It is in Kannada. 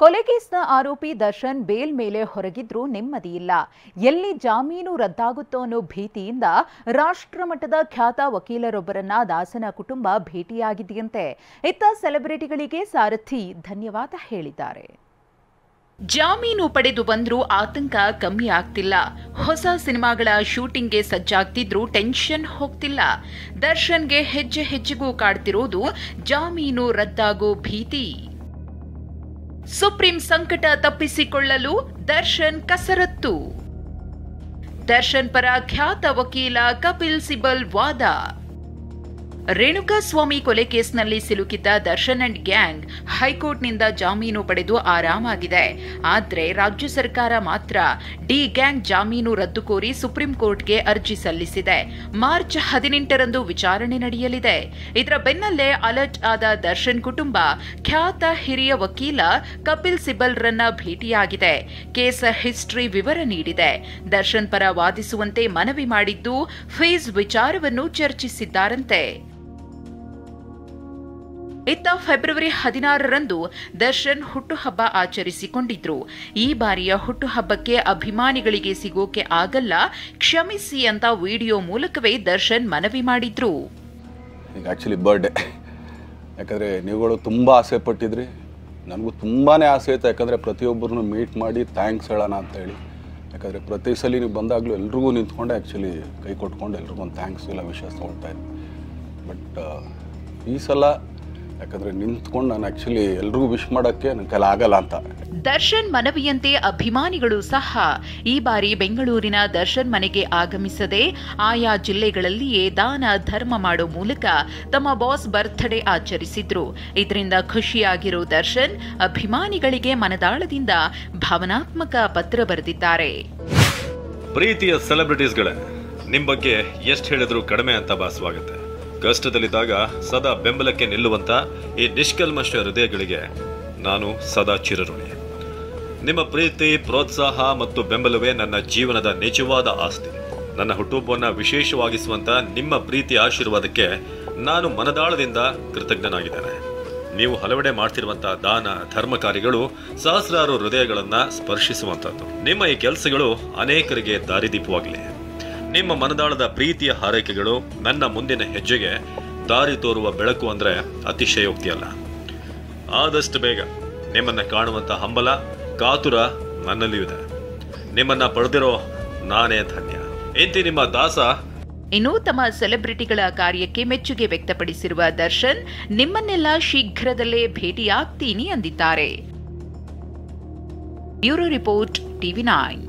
ಕೊಲೆ ಕೇಸ್ನ ಆರೋಪಿ ದರ್ಶನ್ ಬೇಲ್ ಮೇಲೆ ಹೊರಗಿದ್ರೂ ನೆಮ್ಮದಿಯಿಲ್ಲ. ಎಲ್ಲಿ ಜಾಮೀನು ರದ್ದಾಗುತ್ತೋ ಅನ್ನೋ ಭೀತಿಯಿಂದ ರಾಷ್ಟ್ರಮಟ್ಟದ ಖ್ಯಾತ ವಕೀಲರೊಬ್ಬರನ್ನ ದಾಸನ ಕುಟುಂಬ ಭೇಟಿಯಾಗಿದೆಯಂತೆ. ಇತ್ತ ಸೆಲೆಬ್ರಿಟಿಗಳಿಗೆ ಸಾರಥಿ ಧನ್ಯವಾದ ಹೇಳಿದ್ದಾರೆ. ಜಾಮೀನು ಪಡೆದು ಬಂದ್ರೂ ಆತಂಕ ಕಮ್ಮಿ ಆಗ್ತಿಲ್ಲ. ಹೊಸ ಸಿನಿಮಾಗಳ ಶೂಟಿಂಗ್ಗೆ ಸಜ್ಜಾಗ್ತಿದ್ರೂ ಟೆನ್ಷನ್ ಹೋಗ್ತಿಲ್ಲ. ದರ್ಶನ್ಗೆ ಹೆಜ್ಜೆ ಹೆಜ್ಜೆಗೂ ಕಾಡ್ತಿರೋದು ಜಾಮೀನು ರದ್ದಾಗೋ ಭೀತಿ. ಸುಪ್ರೀಂ ಸಂಕಟ ತಪ್ಪಿಸಿಕೊಳ್ಳಲು ದರ್ಶನ್ ಕಸರತ್ತು. ದರ್ಶನ್ ಪರ ಖ್ಯಾತ ವಕೀಲ ಕಪಿಲ್ ಸಿಬಲ್ ವಾದ. ರೇಣುಕಾಸ್ವಾಮಿ ಕೊಲೆ ಕೇಸ್ನಲ್ಲಿ ಸಿಲುಕಿದ್ದ ದರ್ಶನ್ ಅಂಡ್ ಗ್ಯಾಂಗ್ ಹೈಕೋರ್ಟ್ನಿಂದ ಜಾಮೀನು ಪಡೆದು ಆರಾಮಾಗಿದೆ. ಆದರೆ ರಾಜ್ಯ ಸರ್ಕಾರ ಮಾತ್ರ ಡಿ ಗ್ಯಾಂಗ್ ಜಾಮೀನು ರದ್ದು ಕೋರಿ ಸುಪ್ರೀಂ ಕೋರ್ಟ್ಗೆ ಅರ್ಜಿ ಸಲ್ಲಿಸಿದೆ. ಮಾರ್ಚ್ 18ರಂದು ವಿಚಾರಣೆ ನಡೆಯಲಿದೆ. ಇದರ ಬೆನ್ನಲ್ಲೇ ಅಲರ್ಟ್ ಆದ ದರ್ಶನ್ ಕುಟುಂಬ ಖ್ಯಾತ ಹಿರಿಯ ವಕೀಲ ಕಪಿಲ್ ಸಿಬಲ್ರನ್ನ ಭೇಟಿಯಾಗಿದೆ. ಕೇಸ್ ಹಿಸ್ಟರಿ ವಿವರ ನೀಡಿದೆ. ದರ್ಶನ್ ಪರ ವಾದಿಸುವಂತೆ ಮನವಿ ಮಾಡಿದ್ದು ಫೀಸ್ ವಿಚಾರವನ್ನು ಚರ್ಚಿಸಿದ್ದಾರಂತೆ. ಇತ್ತ ಫೆಬ್ರವರಿ 16ರಂದು ದರ್ಶನ್ ಹುಟ್ಟುಹಬ್ಬ ಆಚರಿಸಿಕೊಂಡಿದ್ರು. ಈ ಬಾರಿಯ ಹುಟ್ಟುಹಬ್ಬಕ್ಕೆ ಅಭಿಮಾನಿಗಳಿಗೆ ಸಿಗೋಕೆ ಆಗಲ್ಲ, ಕ್ಷಮಿಸಿ ಅಂತ ವಿಡಿಯೋ ಮೂಲಕವೇ ದರ್ಶನ್ ಮನವಿ ಮಾಡಿದ್ರು. ಈಗ ಆಕ್ಚುಲಿ ಬರ್ಡೇ, ಯಾಕಂದರೆ ನೀವುಗಳು ತುಂಬ ಆಸೆ ಪಟ್ಟಿದ್ರಿ. ನನಗೂ ತುಂಬಾ ಆಸೆ ಇತ್ತು, ಯಾಕಂದರೆ ಪ್ರತಿಯೊಬ್ಬರನ್ನು ಮೀಟ್ ಮಾಡಿ ಥ್ಯಾಂಕ್ಸ್ ಹೇಳೋಣ ಅಂತೇಳಿ. ಯಾಕಂದರೆ ಪ್ರತಿ ಸಲ ನೀವು ಬಂದಾಗಲೂ ಎಲ್ರಿಗೂ ನಿಂತ್ಕೊಂಡೆ ಆ್ಯಕ್ಚುಲಿ ಕೈ ಕೊಟ್ಕೊಂಡು ಎಲ್ರಿಗೂ ಒಂದು ಥ್ಯಾಂಕ್ಸ್ ಇಲ್ಲ ವಿಷಯ ತೊಗೊಳ್ತಾ ಇದ್ದೆ. ಬಟ್ ಈ ಸಲ ಯಾಕಂದ್ರೆ ನಿಂತ್ಕೊಂಡು ನಾನು ಆಕ್ಚುಲಿ ಎಲ್ರಿಗೂ ವಿಶ್ ಮಾಡೋಕ್ಕೆ ನನ್ನ ಕೈಲಿ ಆಗಲ್ಲ ಅಂತ. ದರ್ಶನ್ ಮನವಿಯಂತೆ ಅಭಿಮಾನಿಗಳು ಸಹ ಈ ಬಾರಿ ಬೆಂಗಳೂರಿನ ದರ್ಶನ್ ಮನೆಗೆ ಆಗಮಿಸದೆ ಆಯಾ ಜಿಲ್ಲೆಗಳಲ್ಲಿಯೇ ದಾನ ಧರ್ಮ ಮಾಡೋ ಮೂಲಕ ತಮ್ಮ ಬಾಸ್ ಬರ್ತ್ಡೇ ಆಚರಿಸಿದ್ರು. ಇದರಿಂದ ಖುಷಿಯಾಗಿರೋ ದರ್ಶನ್ ಅಭಿಮಾನಿಗಳಿಗೆ ಮನದಾಳದಿಂದ ಭಾವನಾತ್ಮಕ ಪತ್ರ ಬರೆದಿದ್ದಾರೆ. ಪ್ರೀತಿಯ ಸೆಲೆಬ್ರಿಟೀಸ್ಗಳೇ, ನಿಮ್ಮ ಬಗ್ಗೆ ಎಷ್ಟು ಹೇಳಿದ್ರು ಕಡಿಮೆ ಅಂತ ಭಾಸವಾಗುತ್ತೆ. ಕಷ್ಟದಲ್ಲಿದ್ದಾಗ ಸದಾ ಬೆಂಬಲಕ್ಕೆ ನಿಲ್ಲುವಂತ ಈ ನಿಷ್ಕಲ್ಮಶ ಹೃದಯಗಳಿಗೆ ನಾನು ಸದಾ ಚಿರಋಣಿ. ನಿಮ್ಮ ಪ್ರೀತಿ, ಪ್ರೋತ್ಸಾಹ ಮತ್ತು ಬೆಂಬಲವೇ ನನ್ನ ಜೀವನದ ನಿಜವಾದ ಆಸ್ತಿ. ನನ್ನ ಹುಟ್ಟುಹಬ್ಬವನ್ನು ವಿಶೇಷವಾಗಿಸುವಂತ ನಿಮ್ಮ ಪ್ರೀತಿ ಆಶೀರ್ವಾದಕ್ಕೆ ನಾನು ಮನದಾಳದಿಂದ ಕೃತಜ್ಞನಾಗಿದ್ದೇನೆ. ನೀವು ಹಲವೆಡೆ ಮಾಡ್ತಿರುವಂತಹ ದಾನ ಧರ್ಮ ಕಾರ್ಯಗಳು ಸಹಸ್ರಾರು ಹೃದಯಗಳನ್ನ ಸ್ಪರ್ಶಿಸುವಂತದ್ದು. ನಿಮ್ಮ ಈ ಕೆಲಸಗಳು ಅನೇಕರಿಗೆ ದಾರಿದೀಪವಾಗಲಿ. ನಿಮ್ಮ ಮನದಾಳದ ಪ್ರೀತಿಯ ಹಾರೈಕೆಗಳು ನನ್ನ ಮುಂದಿನ ಹೆಜ್ಜೆಗೆ ದಾರಿ ತೋರುವ ಬೆಳಕು ಅಂದ್ರೆ ಅತಿಶಯೋಕ್ತಿಯಲ್ಲ. ಆದಷ್ಟು ಬೇಗ ನಿಮ್ಮನ್ನ ಕಾಣುವಂತ ಹಂಬಲ, ಕಾತುರ ನನ್ನಲ್ಲಿಯೂ ಇದೆ. ನಿಮ್ಮನ್ನ ಪಡೆದಿರೋ ನಾನೇ ಧನ್ಯ. ಇಂತಿ ನಿಮ್ಮ ದಾಸ. ಇನ್ನು ತಮ್ಮ ಸೆಲೆಬ್ರಿಟಿಗಳ ಕಾರ್ಯಕ್ಕೆ ಮೆಚ್ಚುಗೆ ವ್ಯಕ್ತಪಡಿಸಿರುವ ದರ್ಶನ್ ನಿಮ್ಮನ್ನೆಲ್ಲ ಶೀಘ್ರದಲ್ಲೇ ಭೇಟಿಯಾಗ್ತೀನಿ ಅಂದಿದ್ದಾರೆ. Bureau report, TV9.